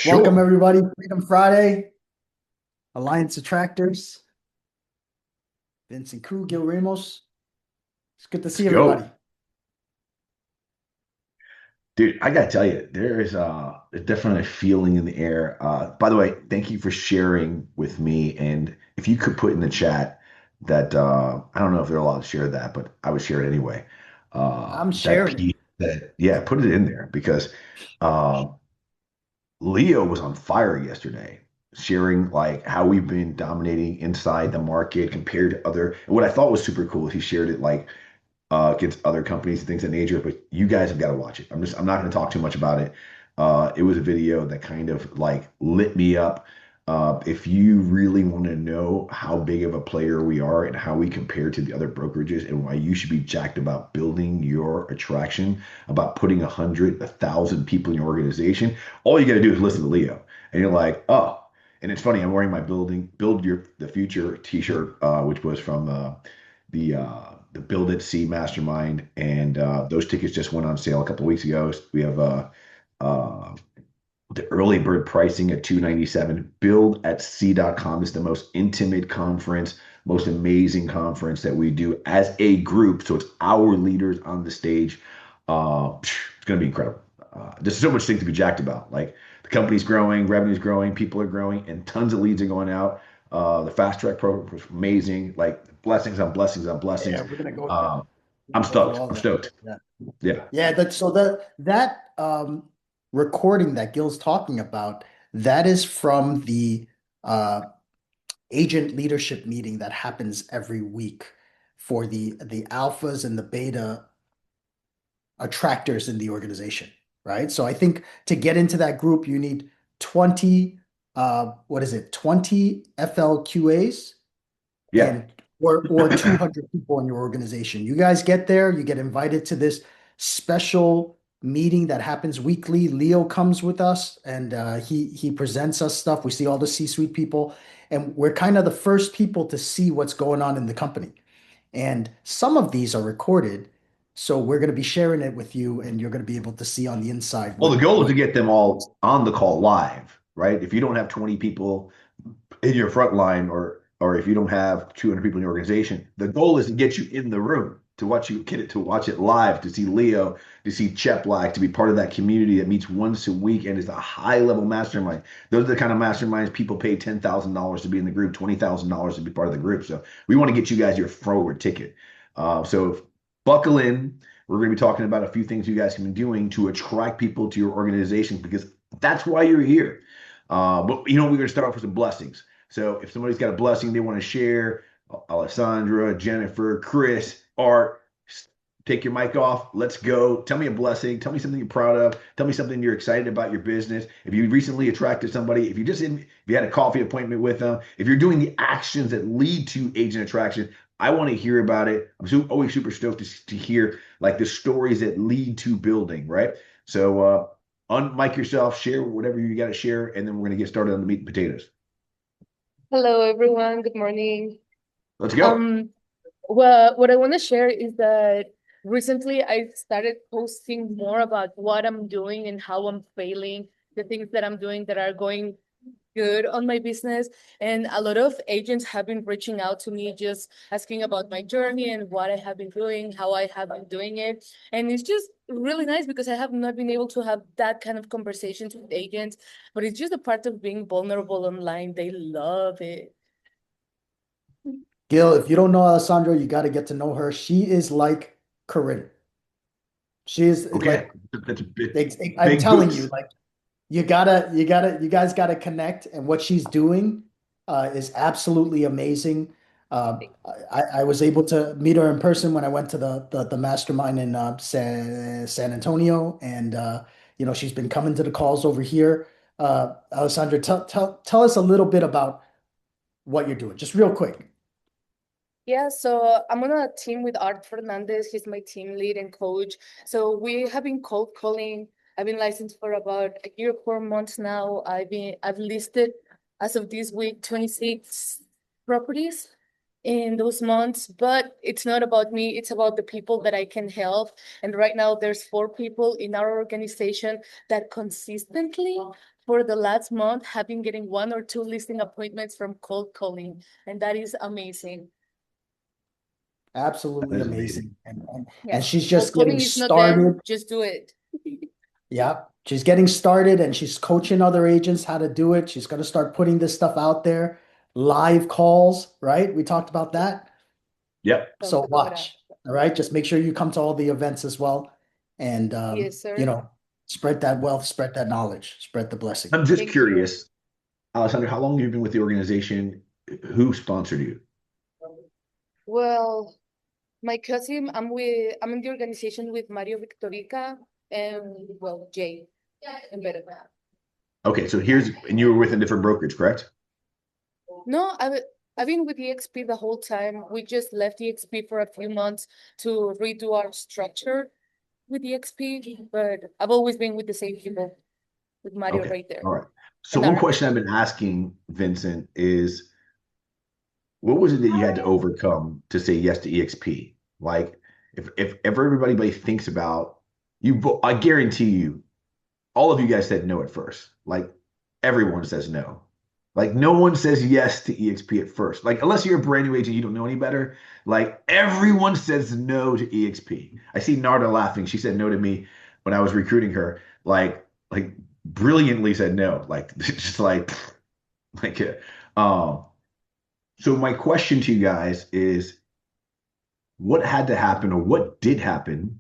Welcome, Sure. everybody. Freedom Friday, Alliance Attractors, Vincent, Gil Ramos. It's good to Let's see everybody. go. Dude, I gotta tell you, there is definitely a feeling in the air. By the way, thank you for sharing with me. And if you could put in the chat that I don't know if they're allowed to share that, but I would share it anyway. I'm That sharing it. piece that yeah, put it in there because uh, Leo was on fire yesterday, sharing like how we've been dominating inside the market compared to other. And what I thought was super cool is he shared it like against other companies and things of that nature. But you guys have got to watch it. I'm not going to talk too much about it. It was a video that kind of like lit me up. If you really want to know how big of a player we are and how we compare to the other brokerages and why you should be jacked about building your attraction, about putting 100, 1,000 people in your organization, all you got to do is listen to Leo, and you're like, oh. And it's funny, I'm wearing my build your the future t-shirt, which was from the Build It See Mastermind, and those tickets just went on sale a couple of weeks ago. We have uh, the early bird pricing at 297. Build at C.com is the most intimate conference, most amazing conference that we do as a group. So it's our leaders on the stage. It's going to be incredible. There's so much things to be jacked about. Like the company's growing, revenue's growing, people are growing, and tons of leads are going out. The fast track program was amazing. Like blessings on blessings on Yeah, blessings. we're gonna go. Uh, We're I'm gonna go through stoked. all I'm that. stoked. Yeah, Yeah. yeah. That recording that Gil's talking about, that is from the uh, agent leadership meeting that happens every week for the alphas and the beta attractors in the organization, right? So I think to get into that group, you need 20, what is it, 20 FLQAs Yeah. and or 200 people in your organization. You guys get there, you get invited to this special meeting that happens weekly. Leo comes with us and he presents us stuff. We see all the C-suite people, and we're kind of the first people to see what's going on in the company. And some of these are recorded, so we're going to be sharing it with you, and you're going to be able to see on the inside Well, the what goal is to what. get them all on the call live, right? If you don't have 20 people in your front line or if you don't have 200 people in your organization, the goal is to get you in the room to watch you get it to watch it live, to see Leo, to see Cheplack, to be part of that community that meets once a week and is a high level mastermind. Those are the kind of masterminds people pay $10,000 to be in the group, $20,000 to be part of the group. So we want to get you guys your forward ticket. So buckle in. We're going to be talking about a few things you guys can be doing to attract people to your organization because that's why you're here. But we're going to start off with some blessings. So if somebody's got a blessing they want to share, Alessandra, Jennifer, Chris, Art, take your mic off. Let's go. Tell me a blessing. Tell me something you're proud of. Tell me something you're excited about your business. If you recently attracted somebody, if you had a coffee appointment with them, if you're doing the actions that lead to agent attraction, I want to hear about it. Always super stoked to hear like the stories that lead to building, right? So unmic yourself, share whatever you got to share, and then we're going to get started on the meat and potatoes. Hello, everyone. Good morning. Let's go. Um, well, what I want to share is that recently I started posting more about what I'm doing and how I'm failing, the things that I'm doing that are going good on my business. And a lot of agents have been reaching out to me, just asking about my journey and what I have been doing, how I have been doing it. And it's just really nice because I have not been able to have that kind of conversations with agents, but it's just a part of being vulnerable online. They love it. Gil, if you don't know Alessandro, you got to get to know her. She is like Corinne. She is Okay. like, That's a I'm big telling you, boots. like you guys gotta connect. And what she's doing is absolutely amazing. I was able to meet her in person when I went to the mastermind in San Antonio, and she's been coming to the calls over here. Alessandra, tell us a little bit about what you're doing, just real quick. Yeah, so I'm on a team with Art Fernandez. He's my team lead and coach. So we have been cold calling. I've been licensed for about a year, 4 months now. I've listed as of this week 26 properties in those months, but it's not about me, it's about the people that I can help. And right now there's 4 people in our organization that consistently for the last month have been getting 1 or 2 listing appointments from cold calling, and that is amazing. Absolutely That is amazing. amazing. And Yes, she's cold just getting calling is not dead, started. just do it. Yeah, she's getting started and she's coaching other agents how to do it. She's going to start putting this stuff out there. Live calls, right? We talked about that. Yep. So watch. All right. Just make sure you come to all the events as well. And Yes, sir. spread that wealth, spread that knowledge, spread the blessing. I'm just Thank you. curious, Alessandra, how long have you been with the organization? Who sponsored you? Well, my cousin, I'm in the organization with Mario Victorica and well, Jay and Better. Okay, so and you were with a different brokerage, correct? No, I've been with eXp the whole time. We just left eXp for a few months to redo our structure with eXp, but I've always been with the same people, with Mario Okay, right there. all right. So And one Nara. question I've been asking Vincent is, what was it that you had to overcome to say yes to eXp? Like, if everybody thinks about you, I guarantee you, all of you guys said no at first. Like, everyone says no. Like, no one says yes to eXp at first. Like, unless you're a brand new agent, you don't know any better. Like, everyone says no to eXp. I see Narda laughing. She said no to me when I was recruiting her. Like brilliantly said no. Like, just like, um. So my question to you guys is, what had to happen, or what did happen,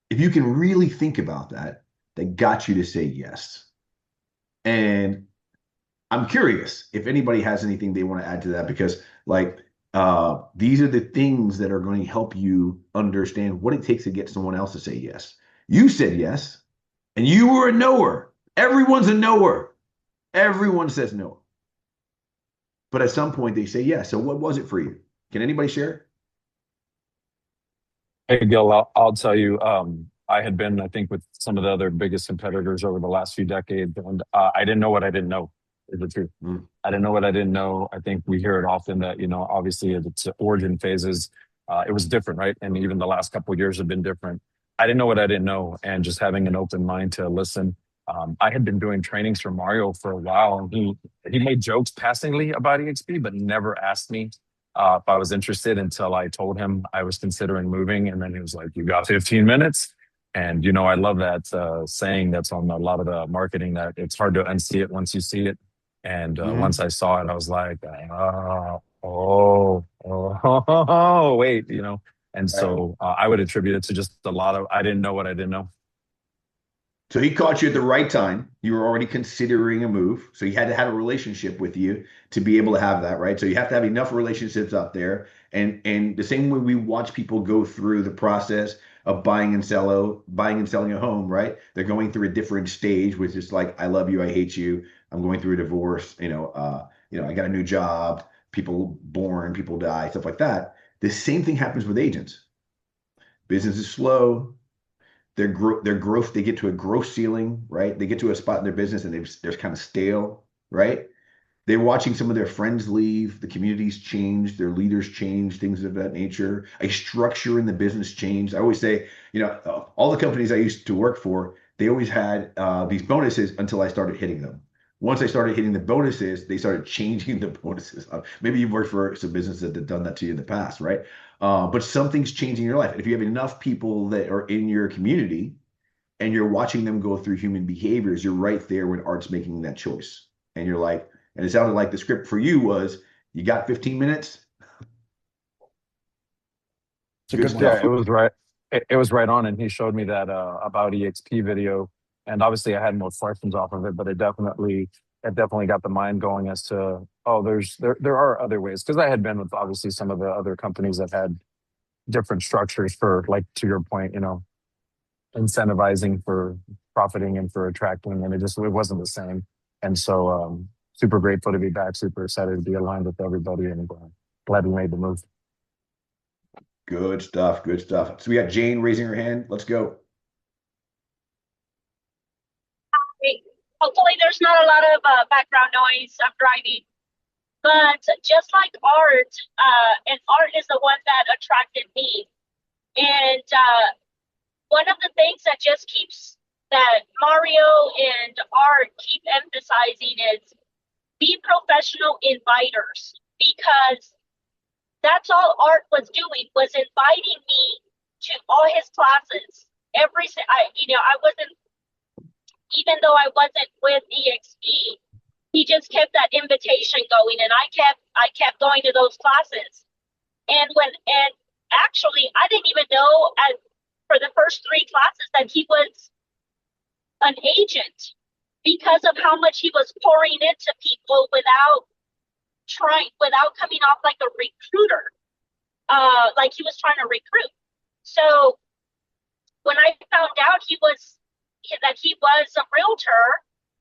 if you can really think about that, that got you to say yes? And I'm curious if anybody has anything they want to add to that, because these are the things that are going to help you understand what it takes to get someone else to say yes. You said yes, and you were a knower. Everyone's a knower. Everyone says no. But at some point they say yes. So what was it for you? Can anybody share? Hey, Gil, I'll tell you, I had been, I think, with some of the other biggest competitors over the last few decades, and I didn't know what I didn't know, is the truth. Mm. I didn't know what I didn't know. I think we hear it often that, obviously its origin phases, it was different, right? And even the last couple of years have been different. I didn't know what I didn't know, and just having an open mind to listen. I had been doing trainings for Mario for a while, and he made jokes passingly about eXp, but never asked me if I was interested until I told him I was considering moving. And then he was like, "You got 15 minutes?" And, I love that saying that's on a lot of the marketing, that it's hard to unsee it once you see it. And once I saw it, I was like, wait, And Right. so I would attribute it to just a lot of, I didn't know what I didn't know. So he caught you at the right time. You were already considering a move. So he had to have a relationship with you to be able to have that, right? So you have to have enough relationships out there. And the same way we watch people go through the process of buying and selling a home, right? They're going through a different stage, which is like, I love you, I hate you, I'm going through a divorce, I got a new job, people born, people die, stuff like that. The same thing happens with agents. Business is slow, their growth, they get to a growth ceiling, right? They get to a spot in their business and they're kind of stale, right? They're watching some of their friends leave, the communities change, their leaders change, things of that nature. A structure in the business changed. I always say, all the companies I used to work for, they always had these bonuses until I started hitting them. Once I started hitting the bonuses, they started changing the bonuses. Maybe you've worked for some businesses that have done that to you in the past, right? But something's changing in your life. And if you have enough people that are in your community and you're watching them go through human behaviors, you're right there when Art's making that choice. And you're like, and it sounded like the script for you was, you got 15 minutes? It's a Good good one. Yeah, stuff. it was right. It was right on. And he showed me that about EXP video. And obviously I had more questions off of it, but it definitely got the mind going as to, there are other ways. Because I had been with obviously some of the other companies that had different structures for, like, to your point, incentivizing for profiting and for attracting, and it wasn't the same. And so super grateful to be back, super excited to be aligned with everybody, and glad we made the move. Good stuff. Good stuff. So we got Jane raising her hand. Let's go. Hopefully there's not a lot of background noise. I'm driving. But just like Art, and Art is the one that attracted me. And one of the things that just keeps that Mario and Art keep emphasizing is be professional inviters, because that's all Art was doing, was inviting me to all his classes. I wasn't, even though I wasn't with eXp, he just kept that invitation going, and I kept going to those classes. And actually, I didn't even know for the first three classes that he was an agent, because of how much he was pouring into people without coming off like a recruiter, like he was trying to recruit. So when I found out that he was a realtor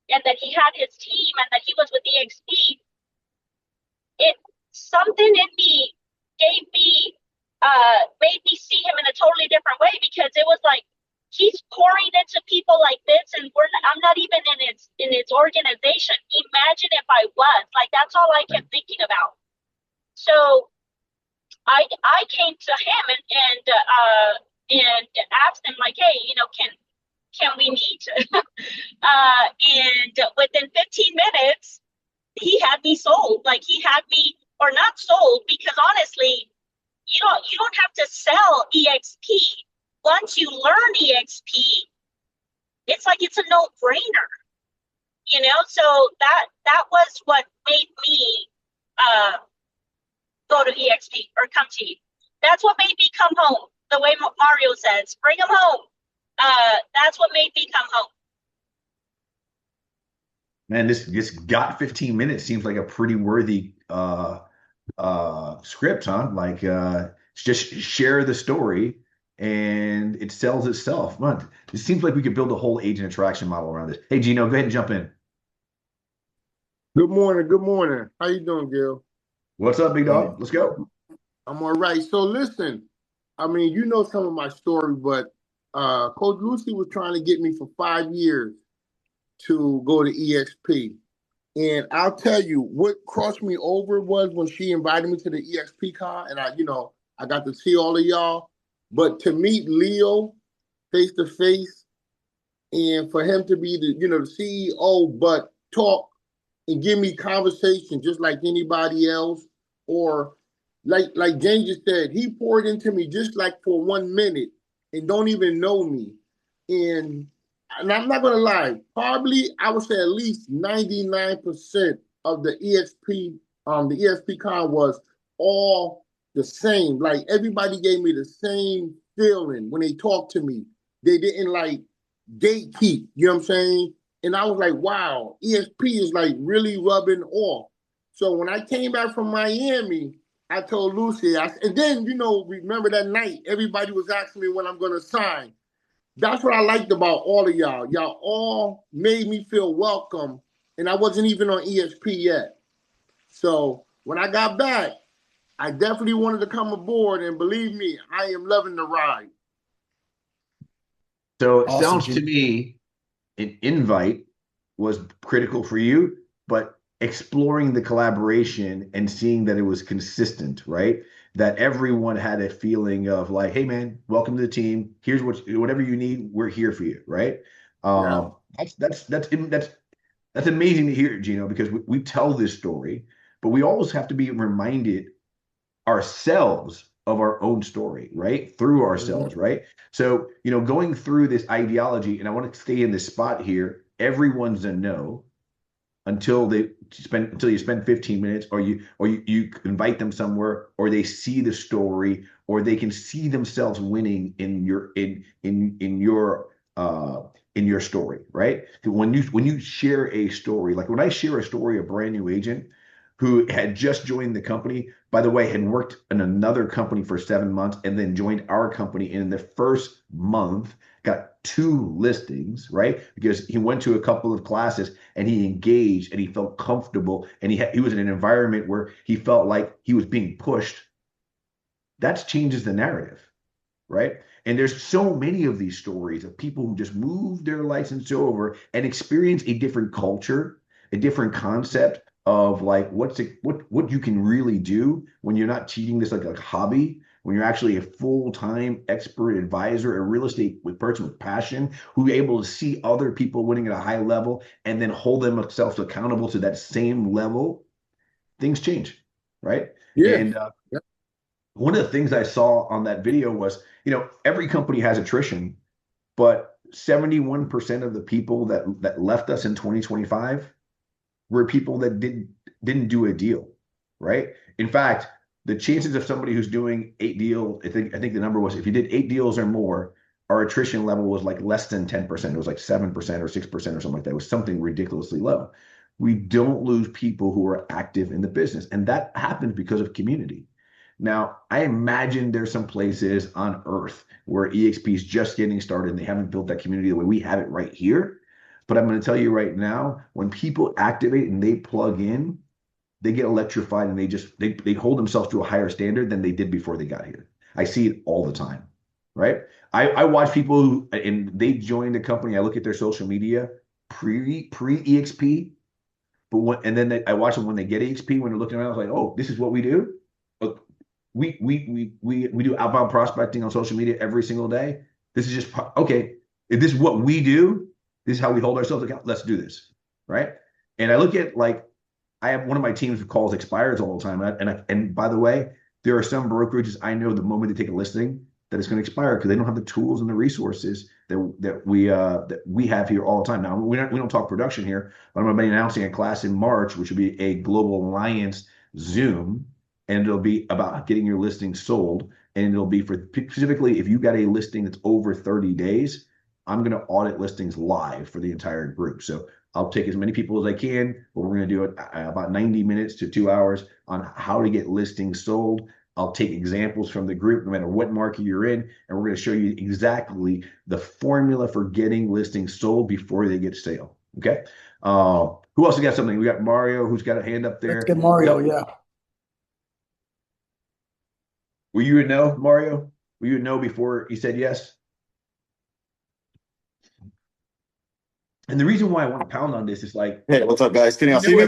and that he had his team and that he was with eXp, it something in me gave me made me see him in a totally different way, because it was like he's pouring into people like this, and I'm not even in its organization. Imagine if I was, like, that's all I kept thinking about. So I came to him and asked him, like, hey, can we meet? And within 15 minutes, he had me sold. Like, he had me, or not sold, because honestly, you don't have to sell eXp. Once you learn eXp, it's like it's a no-brainer, So that was what made me go to eXp or come to you. That's what made me come home. The way Mario says, bring them home. That's what made me come home. Man, this got 15 minutes seems like a pretty worthy script, huh? Like just share the story and it sells itself. Man, it seems like we could build a whole agent attraction model around this. Hey, Gino, go ahead and jump in. Good morning. Good morning. How you doing, Gil? What's up, big dog? Let's go. I'm all right. So listen, I mean, you know some of my story, but Coach Lucy was trying to get me for 5 years to go to eXp. And I'll tell you what crossed me over was when she invited me to the eXp con, and I got to see all of y'all. But to meet Leo face to face, and for him to be the CEO, but talk and give me conversation just like anybody else, or like James just said, he poured into me just like for 1 minute and don't even know me. And I'm not gonna lie, probably I would say at least 99% of the EXP con was all the same. Like, everybody gave me the same feeling when they talked to me. They didn't like gatekeep, you know what I'm saying? And I was like, wow, EXP is like really rubbing off. So when I came back from Miami, I told Lucy, and then, remember that night, everybody was asking me when I'm going to sign. That's what I liked about all of y'all. Y'all all made me feel welcome, and I wasn't even on EXP yet. So when I got back, I definitely wanted to come aboard, and believe me, I am loving the ride. So it Awesome, sounds to me an invite was critical for you, but exploring the collaboration and seeing that it was consistent, right? That everyone had a feeling of like, hey man, welcome to the team. Here's whatever you need, we're here for you, right? Yeah. That's amazing to hear, Gino, because we tell this story, but we always have to be reminded ourselves of our own story, right? Through ourselves, right? So, going through this ideology, and I want to stay in this spot here, everyone's a no until you spend 15 minutes, or you invite them somewhere, or they see the story, or they can see themselves winning in your story, right? When you share a story, like when I share a story, a brand new agent who had just joined the company, by the way, had worked in another company for 7 months and then joined our company. And in the first month, got 2 listings, right? Because he went to a couple of classes and he engaged and he felt comfortable and he was in an environment where he felt like he was being pushed. That changes the narrative, right? And there's so many of these stories of people who just move their license over and experience a different culture, a different concept of like what you can really do when you're not treating this like a hobby, when you're actually a full-time expert advisor, a real estate person with passion, who's able to see other people winning at a high level and then hold themselves accountable to that same level, things change, right? Yeah. And one of the things I saw on that video was, every company has attrition, but 71% of the people that left us in 2025 were people that didn't do a deal, right? In fact, the chances of somebody who's doing 8 deals, I think the number was, if you did 8 deals or more, our attrition level was like less than 10%. It was like 7% or 6% or something like that. It was something ridiculously low. We don't lose people who are active in the business, and that happens because of community. Now, I imagine there's some places on earth where eXp is just getting started and they haven't built that community the way we have it right here. But I'm going to tell you right now, when people activate and they plug in, they get electrified and they hold themselves to a higher standard than they did before they got here. I see it all the time, right? I watch people who, and they joined the company. I look at their social media pre EXP, and then I watch them when they get EXP, when they're looking around. I was like, oh, this is what we do. We do outbound prospecting on social media every single day. This is just okay. If this is what we do, this is how we hold ourselves accountable. Let's do this, right? And I look at, like, I have one of my teams who calls expires all the time, and by the way, there are some brokerages I know the moment they take a listing that it's going to expire because they don't have the tools and the resources that we have here all the time. Now we don't talk production here, but I'm going to be announcing a class in March, which will be a Global Alliance Zoom, and it'll be about getting your listing sold. And it'll be for specifically if you got a listing that's over 30 days, I'm going to audit listings live for the entire group. So I'll take as many people as I can, but we're going to do it about 90 minutes to 2 hours on how to get listings sold. I'll take examples from the group, no matter what market you're in, and we're going to show you exactly the formula for getting listings sold before they get sale. Okay. Who else has got something? We got Mario, who's got a hand up there. Let's get Mario, yeah. Were you a no, Mario? Were you a no before he said yes? And the reason why I want to pound on this is like, hey, what's up, guys? Can y'all see me?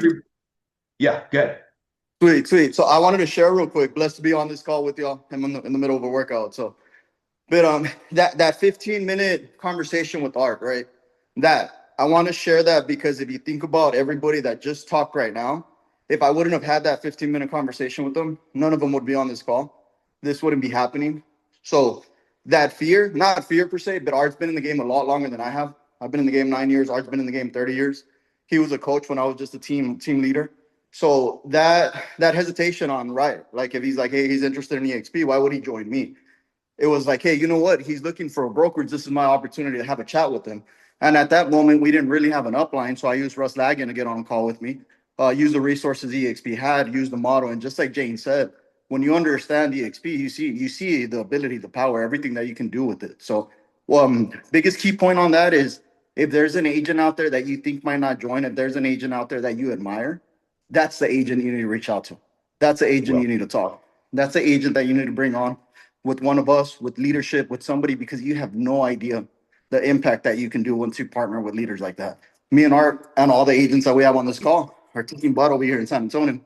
Yeah, good. Sweet. So I wanted to share real quick. Blessed to be on this call with y'all. I'm in the middle of a workout. So, but that 15-minute conversation with Art, right? That I want to share that because if you think about everybody that just talked right now, if I wouldn't have had that 15-minute conversation with them, none of them would be on this call. This wouldn't be happening. So that fear, not fear per se, but Art's been in the game a lot longer than I have. I've been in the game 9 years. Art's been in the game 30 years. He was a coach when I was just a team leader. So that hesitation on, right, like if he's like, hey, he's interested in EXP, why would he join me? It was like, hey, you know what? He's looking for a brokerage. This is my opportunity to have a chat with him. And at that moment, we didn't really have an upline. So I used Russ Lagan to get on a call with me, use the resources EXP had, use the model. And just like Jane said, when you understand EXP, you see the ability, the power, everything that you can do with it. So biggest key point on that is if there's an agent out there that you think might not join, if there's an agent out there that you admire, that's the agent you need to reach out to. That's the agent you need to talk. That's the agent that you need to bring on with one of us, with leadership, with somebody, because you have no idea the impact that you can do once you partner with leaders like that. Me and Art and all the agents that we have on this call are kicking butt over here in San Antonio.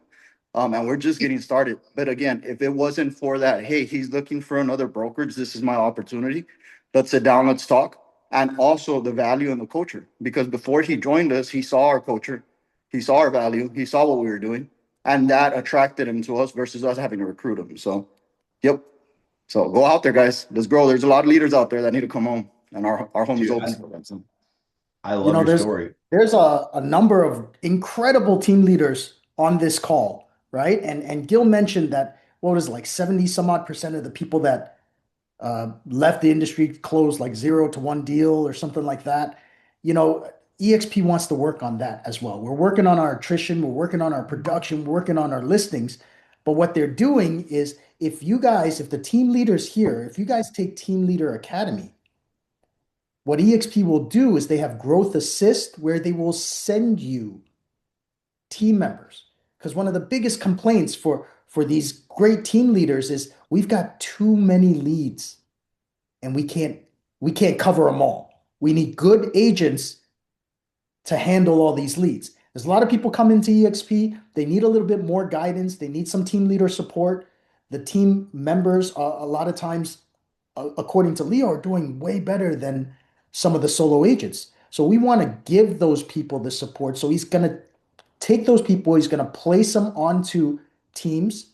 And we're just getting started. But again, if it wasn't for that, hey, he's looking for another brokerage, this is my opportunity. Let's sit down, let's talk. And also the value and the culture. Because before he joined us, he saw our culture, he saw our value, he saw what we were doing, and that attracted him to us versus us having to recruit him. So, yep. So go out there, guys. Let's grow. There's a lot of leaders out there that need to come home, and our home is open for them. So. I love your story. There's a number of incredible team leaders on this call, right? And Gil mentioned that, what was it, like 70 some odd percent of the people that left the industry closed like 0 to 1 deal or something like that. EXP wants to work on that as well. We're working on our attrition, we're working on our production, we're working on our listings. But what they're doing is, if the team leaders here, if you guys take Team Leader Academy, what eXp will do is they have Growth Assist where they will send you team members. Because one of the biggest complaints for these great team leaders is we've got too many leads and we can't cover them all. We need good agents to handle all these leads. There's a lot of people come into eXp. They need a little bit more guidance. They need some team leader support. the team members a lot of times, according to Leo, are doing way better than some of the solo agents. So we want to give those people the support. So he's going to take those people, he's going to place them onto teams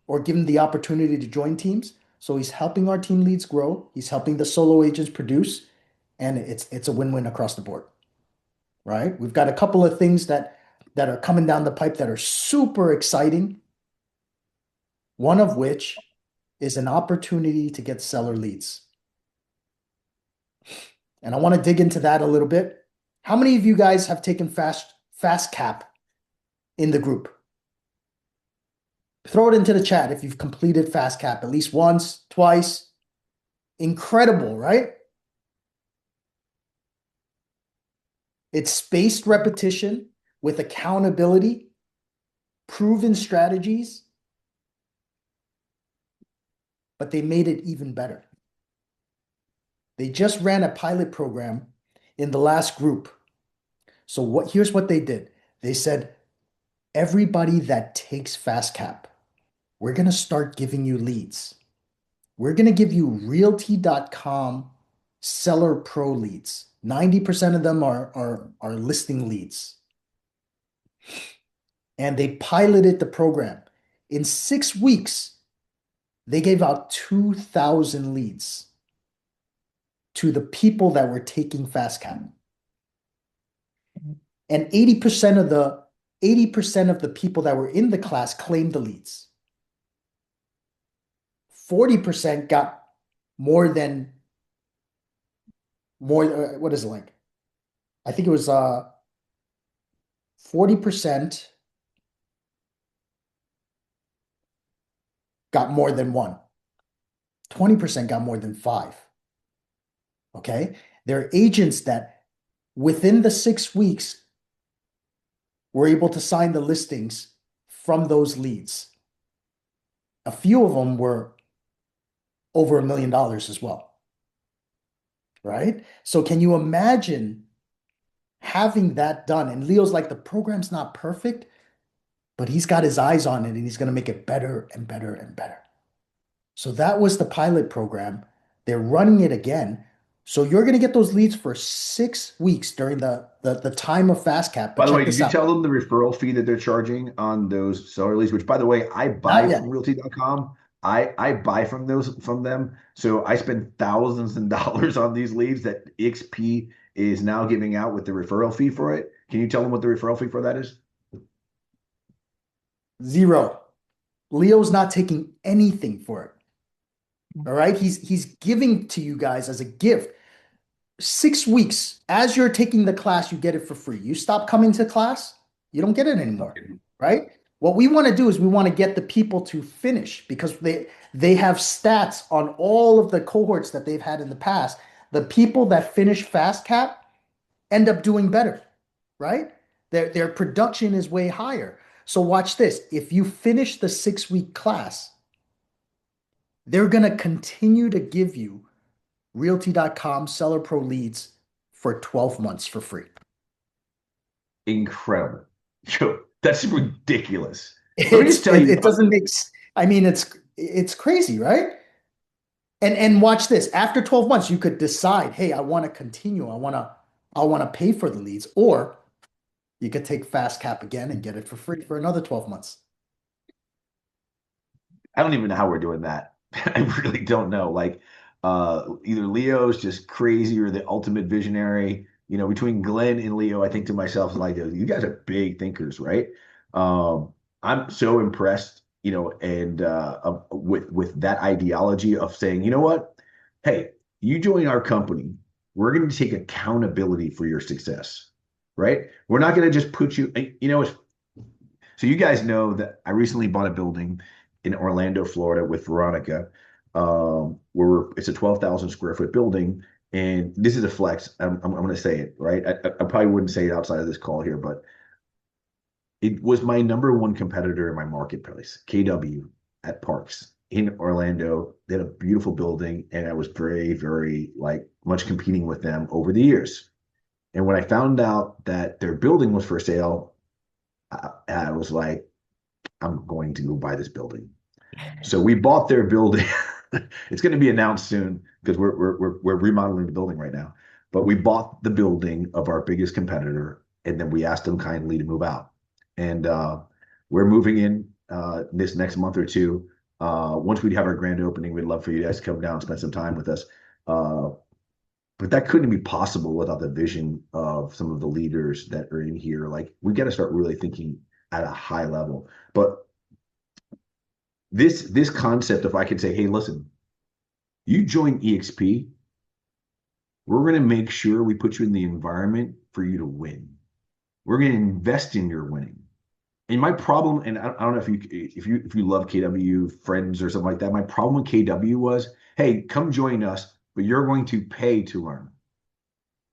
or give them the opportunity to join teams. So he's helping our team leads grow. He's helping the solo agents produce, and it's a win-win across the board, right? We've got a couple of things that are coming down the pipe that are super exciting. One of which is an opportunity to get seller leads. And I want to dig into that a little bit. How many of you guys have taken fast cap in the group? Throw it into the chat if you've completed fast cap at least once, twice. Incredible, right? It's spaced repetition with accountability, proven strategies, but they made it even better. They just ran a pilot program in the last group. So here's what they did. They said, everybody that takes fast cap, we're going to start giving you leads. We're going to give you Realty.com Seller Pro leads. 90% of them are listing leads. And they piloted the program. In 6 weeks, they gave out 2,000 leads to the people that were taking fast cap. And 80% of the people that were in the class claimed the leads. 40% got more, what is it like? I think it was 40% got more than one. 20% got more than five. Okay? There are agents that within the 6 weeks were able to sign the listings from those leads. A few of them were over $1 million as well. Right? So can you imagine having that done? And Leo's like, the program's not perfect, but he's got his eyes on it and he's going to make it better and better and better. So that was the pilot program. They're running it again. So you're going to get those leads for 6 weeks during the time of fast cap. But By the check way, did this you out. tell them the referral fee that they're charging on those seller leads? Which, by the way, I buy Not yet. from Realty.com. I buy from them. So I spend thousands of dollars on these leads that eXp is now giving out with the referral fee for it. Can you tell them what the referral fee for that is? 0. Leo's not taking anything for it. All right. He's giving to you guys as a gift. 6 weeks. As you're taking the class, you get it for free. You stop coming to class, you don't get it anymore. Right? What we want to do is we want to get the people to finish because they have stats on all of the cohorts that they've had in the past. The people that finish fast cap end up doing better, right? Their production is way higher. So watch this. If you finish the 6-week class, they're going to continue to give you Realty.com Seller Pro leads for 12 months for free. Incredible. Yo, that's ridiculous. Let me It's just tell you. it doesn't make I mean it's crazy, right? And watch this. After 12 months, you could decide, hey, I want to continue. I want to pay for the leads, or you could take fast cap again and get it for free for another 12 months. I don't even know how we're doing that. I really don't know. Like, either Leo's just crazy or the ultimate visionary. You know, between Glenn and Leo, I think to myself, like, you guys are big thinkers, right? I'm so impressed, you know, and with that ideology of saying, you know what? Hey, you join our company, we're going to take accountability for your success, right? We're not going to just put you, you know, so you guys know that I recently bought a building in Orlando, Florida with Veronica, where it's a 12,000 square foot building. And this is a flex. I'm going to say it, right? I probably wouldn't say it outside of this call here, but it was my number one competitor in my marketplace, KW at Parks in Orlando. They had a beautiful building, and I was very, very like much competing with them over the years. And when I found out that their building was for sale, I was like, I'm going to go buy this building. So we bought their building. It's going to be announced soon because we're remodeling the building right now. But we bought the building of our biggest competitor, and then we asked them kindly to move out. And we're moving in this next month or two. Once we have our grand opening, we'd love for you guys to come down and spend some time with us. Uh, but that couldn't be possible without the vision of some of the leaders that are in here. Like we got to start really thinking at a high level. But this concept of I can say, hey, listen, you join EXP, we're going to make sure we put you in the environment for you to win. We're going to invest in your winning. And my problem, and I don't know if you love KW friends or something like that. My problem with KW was, hey, come join us, but you're going to pay to learn.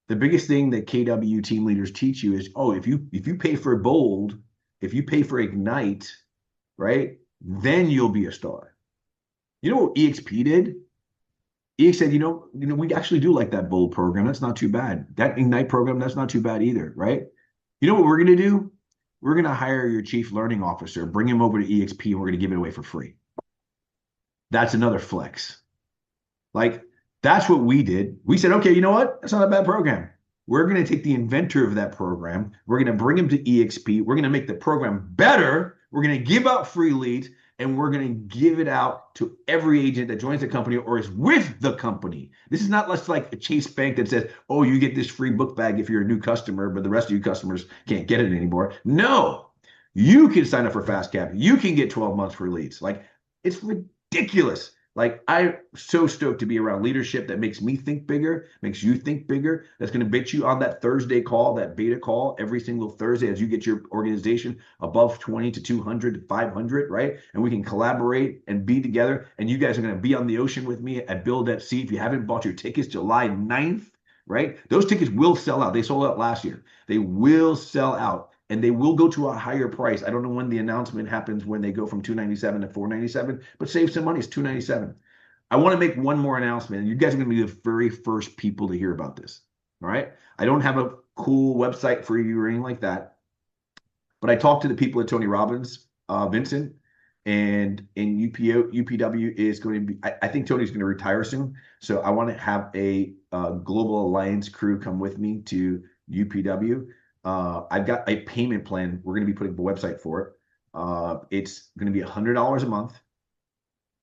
The biggest thing that KW team leaders teach you is, oh, if you pay for Bold, if you pay for Ignite, right, then you'll be a star. You know what EXP did? EX said, we actually do like that Bold program. That's not too bad. That Ignite program, that's not too bad either, right? You know what we're going to do? We're going to hire your chief learning officer, bring him over to EXP, and we're going to give it away for free. That's another flex. Like, that's what we did. We said, okay, you know what? That's not a bad program. We're going to take the inventor of that program. We're going to bring him to EXP. We're going to make the program better. We're going to give out free leads, and we're going to give it out to every agent that joins the company or is with the company. This is not less like a Chase Bank that says, oh, you get this free book bag if you're a new customer, but the rest of you customers can't get it anymore. No, you can sign up for Fast Cap. You can get 12 months free leads. Like, it's ridiculous. Like, I'm so stoked to be around leadership that makes me think bigger, makes you think bigger, that's going to bet you on that Thursday call, that beta call every single Thursday as you get your organization above 20 to 200 to 500, right? And we can collaborate and be together. And you guys are going to be on the ocean with me at Build at Sea. If you haven't bought your tickets, July 9th, right? Those tickets will sell out. They sold out last year. They will sell out. And they will go to a higher price. I don't know when the announcement happens when they go from $297 to $497, but save some money. It's $297. I want to make one more announcement, and you guys are going to be the very first people to hear about this. All right. I don't have a cool website for you or anything like that, but I talked to the people at Tony Robbins, Vincent, and UPW is going to be. I think Tony's going to retire soon, so I want to have a global alliance crew come with me to UPW. I've got a payment plan. We're going to be putting the website for it. It's going to be $100 a month.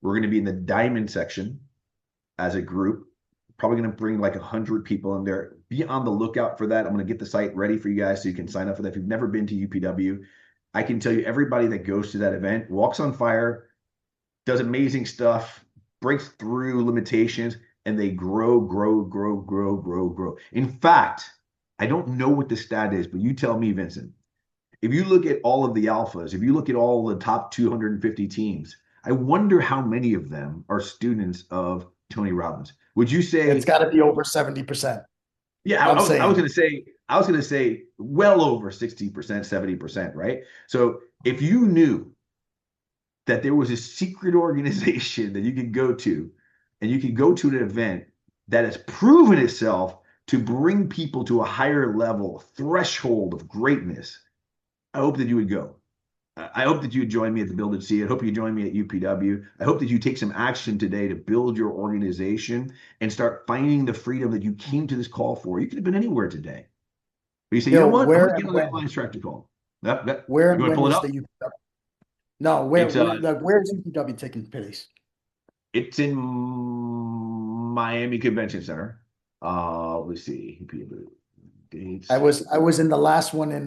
We're going to be in the diamond section as a group. Probably going to bring like 100 people in there. Be on the lookout for that. I'm going to get the site ready for you guys so you can sign up for that. If you've never been to UPW, I can tell you everybody that goes to that event walks on fire, does amazing stuff, breaks through limitations, and they grow, grow, grow, grow, grow, grow. In fact, I don't know what the stat is, but you tell me, Vincent. If you look at all of the alphas, if you look at all the top 250 teams, I wonder how many of them are students of Tony Robbins. Would you say It's got to be over 70%. Yeah, I was going to say well over 60%, 70%, right? So if you knew that there was a secret organization that you could go to, and you could go to an event that has proven itself to bring people to a higher level threshold of greatness, I hope that you would go. I hope that you would join me at the Build at Sea. I hope you join me at UPW. I hope that you take some action today to build your organization and start finding the freedom that you came to this call for. You could have been anywhere today. But you say, you know what? I'm going to get on that Alliance Tractor call. Where you and want to pull when it is up? the UPW? No, where's UPW taking place? It's in Miami Convention Center. Let's see. Dates. I was in the last one in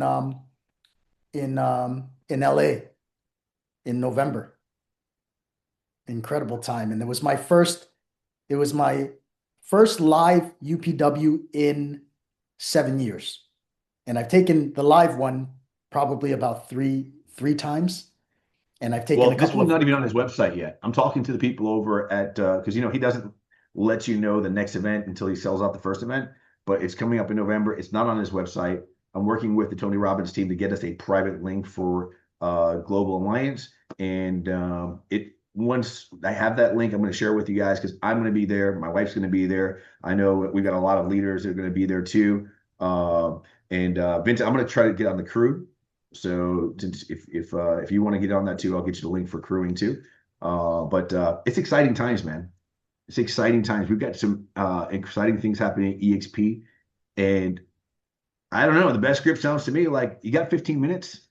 LA in November. Incredible time. And it was my first live UPW in 7 years. And I've taken the live one probably about three times. And I've taken a couple this one's not even on his website yet. I'm talking to the people over at because he doesn't let you know the next event until he sells out the first event, but it's coming up in November. It's not on his website. I'm working with the Tony Robbins team to get us a private link for Global Alliance. And once I have that link, I'm going to share it with you guys because I'm going to be there. My wife's going to be there. I know we've got a lot of leaders that are going to be there too. Vincent, I'm going to try to get on the crew. So if you want to get on that too, I'll get you the link for crewing too. But it's exciting times, man. It's exciting times. We've got some exciting things happening at eXp. And I don't know, the best script sounds to me like you got 15 minutes.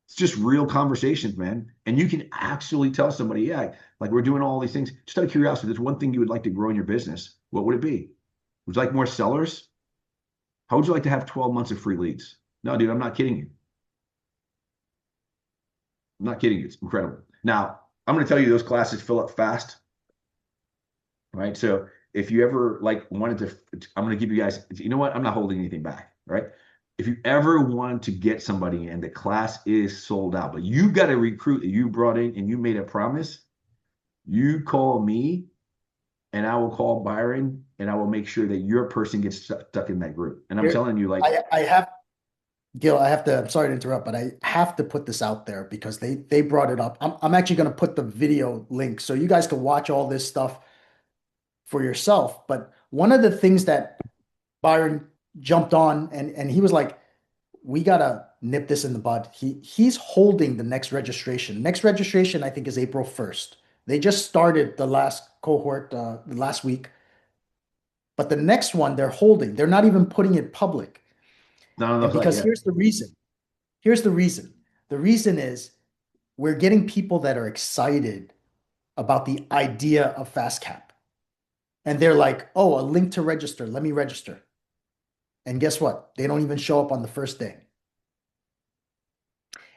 It's just real conversations, man. And you can actually tell somebody, yeah, like we're doing all these things. Just out of curiosity, there's one thing you would like to grow in your business. What would it be? Would you like more sellers? How would you like to have 12 months of free leads? No, dude, I'm not kidding you. I'm not kidding you. It's incredible. Now, I'm going to tell you those classes fill up fast, right? So if you ever like wanted to, I'm going to give you guys, you know what? I'm not holding anything back, right? If you ever want to get somebody and the class is sold out, but you got a recruit that you brought in and you made a promise, you call me and I will call Byron and I will make sure that your person gets stuck in that group. And I'm Here, telling you, like, I have Gil, I have to, I'm sorry to interrupt, but I have to put this out there because they brought it up. I'm actually going to put the video link so you guys can watch all this stuff for yourself. But one of the things that Byron jumped on and he was like, we gotta nip this in the bud. He's holding the next registration. Next registration, I think, is April 1st. They just started the last cohort last week, but the next one they're holding. They're not even putting it public. not on the And site because yet. here's the reason. Here's the reason. The reason is we're getting people that are excited about the idea of fast cap. And they're like, oh, a link to register. Let me register. And guess what? They don't even show up on the first day.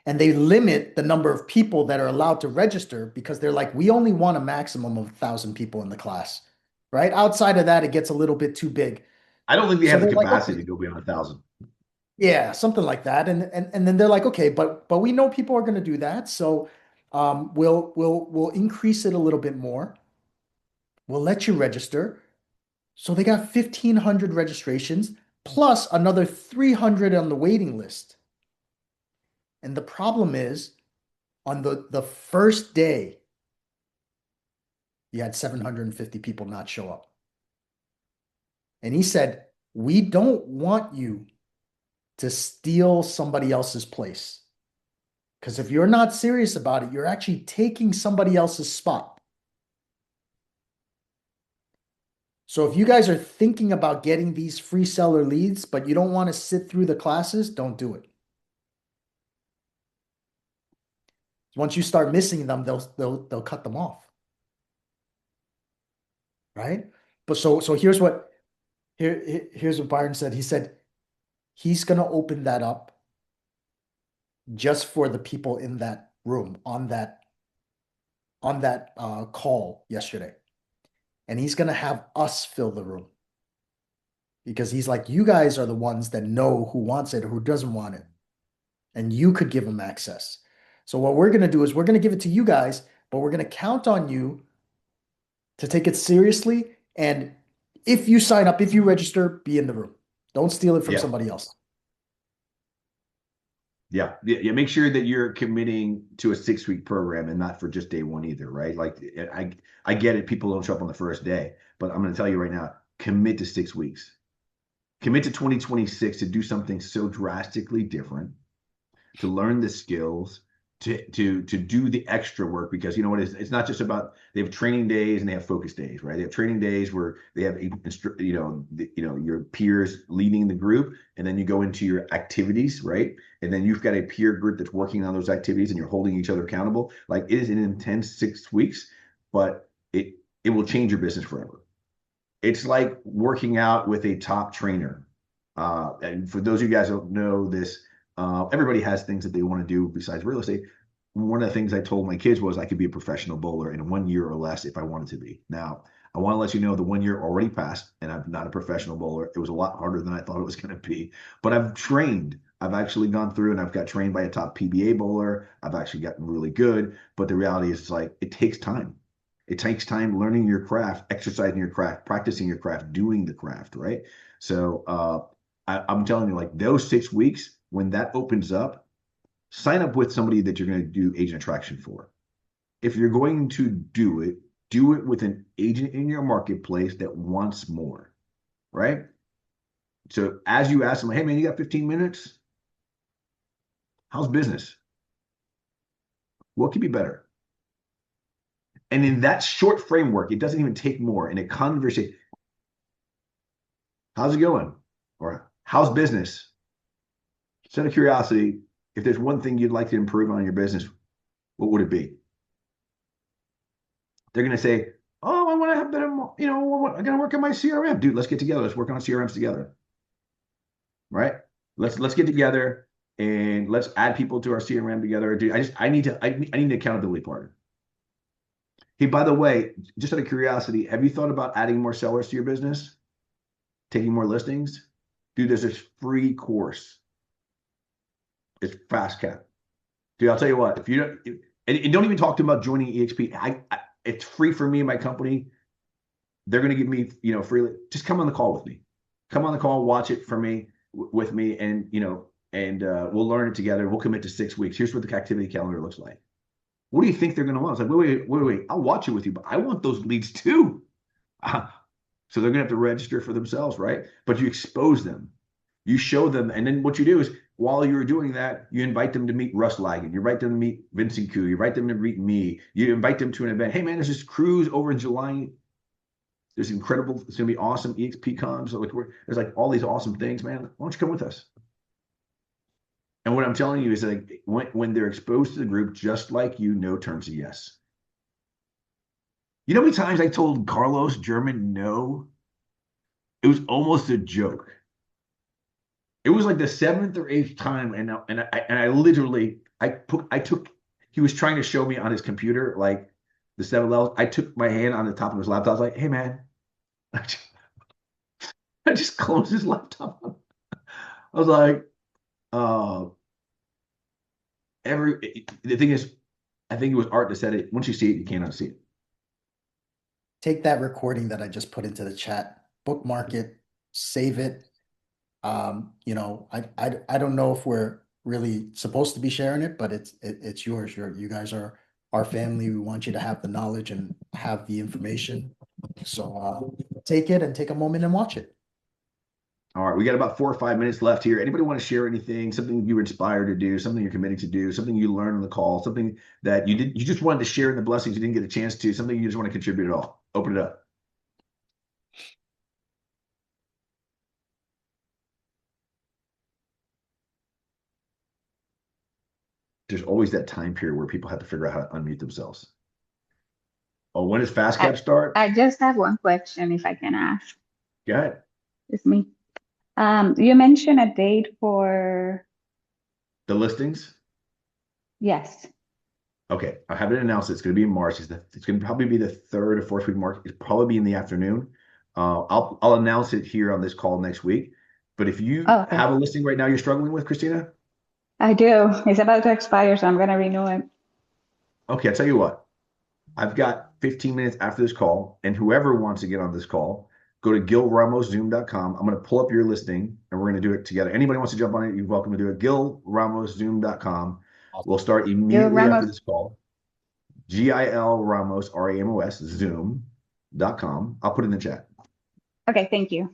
And they limit the number of people that are allowed to register because they're like, we only want a maximum of 1,000 people in the class, right? Outside of that, it gets a little bit too big. I don't think they So have the they're like, capacity okay, to go beyond 1,000. yeah, something like that. And then they're like, okay, but we know people are going to do that, so we'll increase it a little bit more. We'll let you register. So they got 1,500 registrations plus another 300 on the waiting list. And the problem is on the first day, you had 750 people not show up. And he said, we don't want you to steal somebody else's place. Because if you're not serious about it, you're actually taking somebody else's spot. So if you guys are thinking about getting these free seller leads, but you don't want to sit through the classes, don't do it. Once you start missing them, they'll cut them off. Right? But so here's what Byron said. He said he's gonna open that up just for the people in that room on that call yesterday. And he's gonna have us fill the room. Because he's like, you guys are the ones that know who wants it or who doesn't want it. And you could give them access. So what we're gonna do is we're gonna give it to you guys, but we're gonna count on you to take it seriously. And if you sign up, if you register, be in the room. Don't steal it from Yeah. somebody else. Yeah. Yeah. Make sure that you're committing to a 6-week program and not for just day one either, right? Like I get it. People don't show up on the first day, but I'm going to tell you right now, commit to 6 weeks. Commit to 2026 to do something so drastically different, to learn the skills, to do the extra work, because you know what, it's not just about, they have training days and they have focus days, right? They have training days where they have your peers leading the group, and then you go into your activities, right? And then you've got a peer group that's working on those activities and you're holding each other accountable. Like, it is an intense 6 weeks, but it will change your business forever. It's like working out with a top trainer. And for those of you guys who don't know this, everybody has things that they want to do besides real estate. One of the things I told my kids was I could be a professional bowler in 1 year or less if I wanted to be. Now, I want to let you know the 1 year already passed and I'm not a professional bowler. It was a lot harder than I thought it was going to be, but I've trained. I've actually gone through and I've got trained by a top PBA bowler. I've actually gotten really good, but the reality is, it's like, it takes time. It takes time learning your craft, exercising your craft, practicing your craft, doing the craft, right? So I'm telling you, like, those 6 weeks, when that opens up, sign up with somebody that you're going to do agent attraction for. If you're going to do it with an agent in your marketplace that wants more, right? So as you ask them, hey man, you got 15 minutes? How's business? What could be better? And in that short framework, it doesn't even take more. In a conversation, how's it going? Or how's business? Just out of curiosity, if there's one thing you'd like to improve on your business, what would it be? They're going to say, oh, I want to have better, I got to work on my CRM. Dude, let's get together. Let's work on CRMs together. Right? Let's get together and let's add people to our CRM together. Dude, I need an accountability partner. Hey, by the way, just out of curiosity, have you thought about adding more sellers to your business? Taking more listings? Dude, there's this free course. It's fast cap. Dude, I'll tell you what, if you don't, and don't even talk to them about joining eXp. It's free for me and my company. They're going to give me, freely. Just come on the call with me. Come on the call, watch it for me, with me, and we'll learn it together. We'll commit to 6 weeks. Here's what the activity calendar looks like. What do you think they're going to want? It's like, wait. I'll watch it with you, but I want those leads too. So they're going to have to register for themselves, right? But you expose them. You show them. And then what you do is, while you're doing that, you invite them to meet Russ Lagan. You invite them to meet Vincent Koo. You invite them to meet me. You invite them to an event. Hey, man, there's this cruise over in July. There's incredible. It's going to be awesome eXp cons. So there's like all these awesome things, man. Why don't you come with us? And what I'm telling you is like when they're exposed to the group, just like no terms of yes. You know how many times I told Carlos German no? It was almost a joke. It was like the 7th or 8th time, and I literally took. He was trying to show me on his computer like the 7 levels. I took my hand on the top of his laptop. I was like, "Hey, man," I just closed his laptop. I was like, the thing is, I think it was Art that said it. Once you see it, you can't unsee it. Take that recording that I just put into the chat, bookmark it, save it. I don't know if we're really supposed to be sharing it, but it's yours. You guys are our family. We want you to have the knowledge and have the information. So take it and take a moment and watch it. All right, we got about 4 or 5 minutes left here. Anybody want to share anything, something you were inspired to do, something you're committing to do, something you learned on the call, something that you just wanted to share in the blessings you didn't get a chance to, something you just want to contribute at all? Open it up. There's always that time period where people have to figure out how to unmute themselves. Oh, when does Fast Cap start? I just have one question, if I can ask. Go ahead. It's me. You mentioned a date for The listings? yes. Okay, I haven't announced it. It's going to be in March. It's going to probably be the 3rd or 4th week of March. It'll probably be in the afternoon. I'll announce it here on this call next week. But if you Okay. have a listing right now you're struggling with, Christina? I do. It's about to expire, so I'm gonna renew it. Okay, I'll tell you what. I've got 15 minutes after this call, and whoever wants to get on this call, go to gilramoszoom.com. I'm going to pull up your listing, and we're going to do it together. Anybody wants to jump on it, you're welcome to do it. gilramoszoom.com. We'll start immediately after this call. GIL Ramos, RAMOS, zoom.com. I'll put it in the chat. Okay, thank you.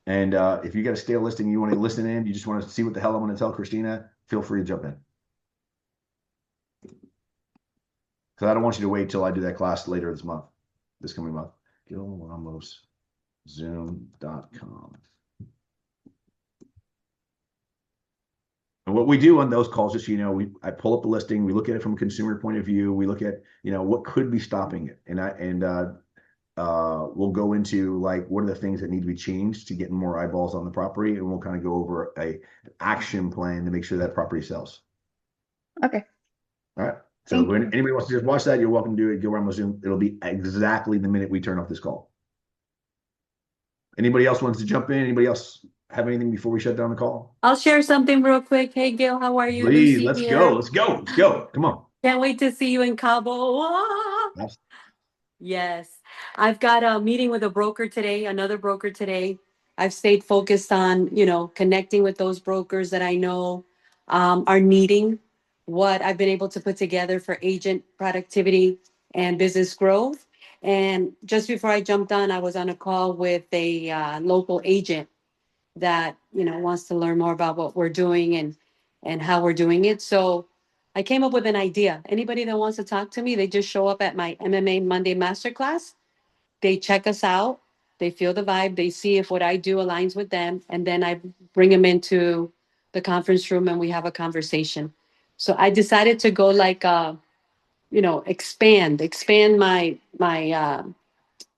And if you got a stale listing, you want to listen in, you just want to see what the hell I'm going to tell Christina, feel free to jump in. Because I don't want you to wait till I do that class later this coming month. gilramoszoom.com. And what we do on those calls, just I pull up the listing, we look at it from a consumer point of view, we look at what could be stopping it, and we'll go into like what are the things that need to be changed to get more eyeballs on the property, and we'll kind of go over an action plan to make sure that property sells. Okay. All right. So when anybody wants to just watch that, you're welcome to do it. Gil Ramos Zoom. It'll be exactly the minute we turn off this call. Anybody else wants to jump in? Anybody else have anything before we shut down the call? I'll share something real quick. Hey, Gil, how are you? Please, Lucy let's here. go. Let's go. Let's go. Come on. Can't wait to see you in Cabo. Ah! Yes. I've got a meeting with a broker today, another broker today. I've stayed focused on, connecting with those brokers that I know are needing what I've been able to put together for agent productivity and business growth. And just before I jumped on, I was on a call with a local agent that wants to learn more about what we're doing and how we're doing it. So I came up with an idea. Anybody that wants to talk to me, they just show up at my MMA Monday masterclass. They check us out. They feel the vibe. They see if what I do aligns with them. And then I bring them into the conference room and we have a conversation. So I decided to go like, expand my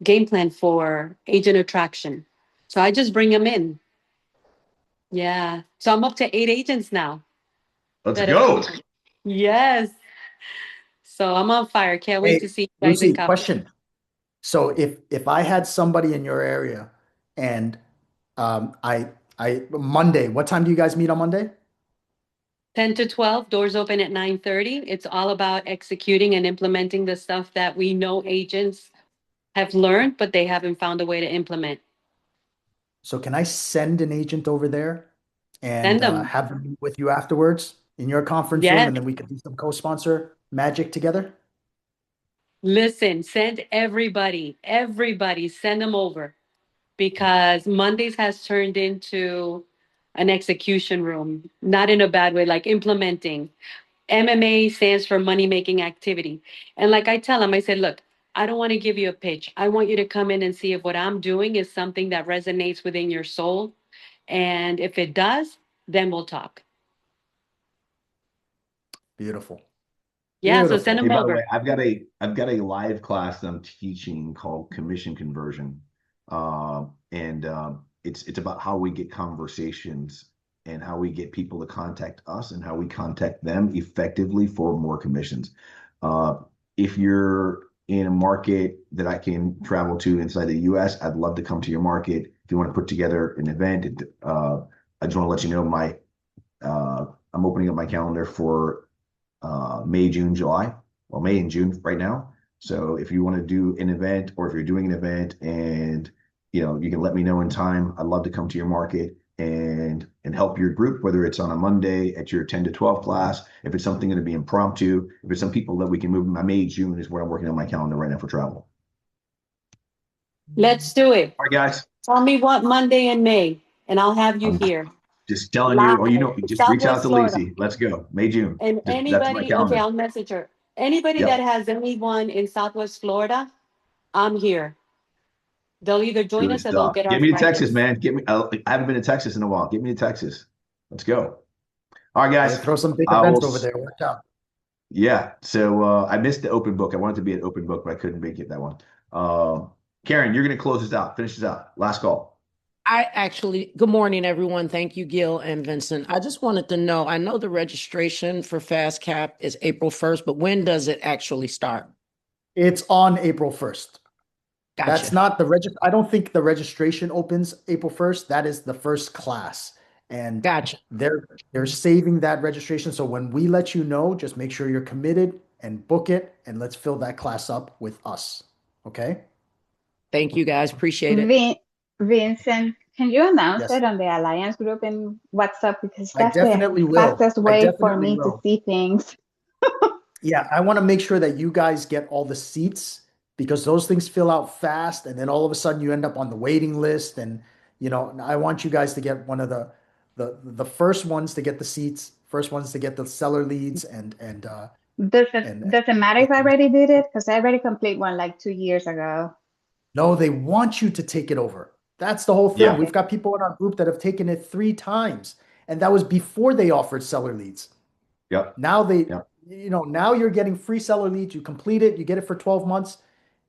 game plan for agent attraction. So I just bring them in. Yeah. So I'm up to 8 agents now. Let's That have go. come. Yes. So I'm on fire. Can't wait to Hey, see you guys in Lucy, conference. question. So if I had somebody in your area and I Monday, what time do you guys meet on Monday? 10 to 12, doors open at 9:30. It's all about executing and implementing the stuff that we know agents have learned, but they haven't found a way to implement. So can I send an agent over there and Send them. have them meet with you afterwards in your conference room, Yes. and then we can do some co-sponsor magic together? Listen, send everybody, send them over because Mondays has turned into an execution room, not in a bad way, like implementing. MMA stands for money making activity. And like I tell them, I said, look, I don't want to give you a pitch. I want you to come in and see if what I'm doing is something that resonates within your soul. And if it does, then we'll talk. Beautiful. Yeah, so send Beautiful. Hey, them by the way, over. I've got a live class that I'm teaching called commission conversion. And it's about how we get conversations and how we get people to contact us and how we contact them effectively for more commissions. Uh, if you're in a market that I can travel to inside the US, I'd love to come to your market. If you want to put together an event, I just want to let you know I'm opening up my calendar for May, June, July. Well, May and June right now. So if you want to do an event or if you're doing an event and you can let me know in time, I'd love to come to your market and help your group, whether it's on a Monday at your 10 to 12 class, if it's something going to be impromptu, if it's some people that we can move. My May, June is where I'm working on my calendar right now for travel. Let's do it. All right, guys. Tell me what Monday in May, and I'll have you I'm here. just telling you, or Live, just reach out Southwest to Florida. Lacey. Let's go. May, June. And That's my anybody, okay, calendar. I'll message her. Anybody that Yep. has anyone in Southwest Florida, I'm here. They'll either join Good us or they'll stuff. get our Get me to Texas, prices. man. I haven't been to Texas in a while. Get me to Texas. Let's go. All right, Hey, guys. throw some big I will. events over there. Watch out. Yeah. So I missed the open book. I wanted to be an open book, but I couldn't make it that one. Karen, you're going to close this out. Finish this out. Last call. Good morning, everyone. Thank you, Gil and Vincent. I just wanted to know, I know the registration for Fast Cap is April 1st, but when does it actually start? It's on April 1st. That's Gotcha. not I don't think the registration opens April 1st. That is the first class. And Gotcha. they're saving that registration. So when we let you know, just make sure you're committed and book it and let's fill that class up with us. Okay? Thank you, guys. Appreciate it. Vincent, can you announce Yes. it on the Alliance group in WhatsApp? Because I that's the definitely will. fastest I way for definitely me to will. see things. Yeah, I want to make sure that you guys get all the seats because those things fill out fast and then all of a sudden you end up on the waiting list and I want you guys to get one of the first ones to get the seats, first ones to get the seller leads Does it and does it matter if I already did it? Because I already complete one like 2 years ago. no, they want you to take it over. That's the whole thing. Yeah. We've got people in our group that have taken it 3 times and that was before they offered seller leads. Yep. Now Yep. now you're getting free seller leads. You complete it, you get it for 12 months.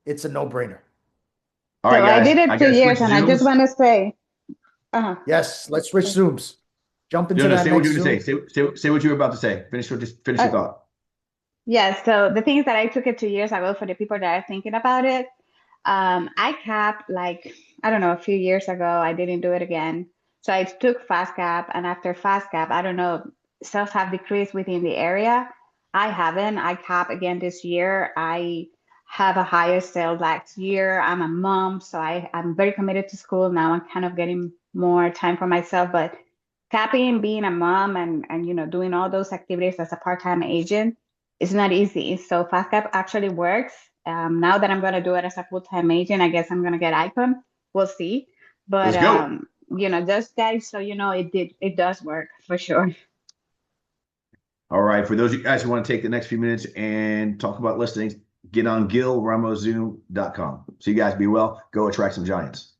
It's a no-brainer. All So right, I guys. did I it got two to switch years, and I just Zooms. want to say, Yes, let's switch Zooms. Jump into No, that say what next you're going to Zoom. say. Say what you were about to say. Just finish your uh, thought. yeah. So the things that I took it 2 years ago for the people that are thinking about it, I capped like I don't know a few years ago. I didn't do it again. So I took fast cap, and after fast cap, I don't know, sales have decreased within the area. I haven't. I cap again this year. I have a higher sale last year. I'm a mom, so I'm very committed to school now. I'm kind of getting more time for myself, but capping, being a mom, and doing all those activities as a part-time agent is not easy. So fast cap actually works. Now that I'm going to do it as a full-time agent, I guess I'm going to get Icon. We'll see. But Let's go. just guys, so it does work for sure. All right. For those of you guys who want to take the next few minutes and talk about listings, get on GilRamosZoom.com. So you guys be well. Go attract some giants.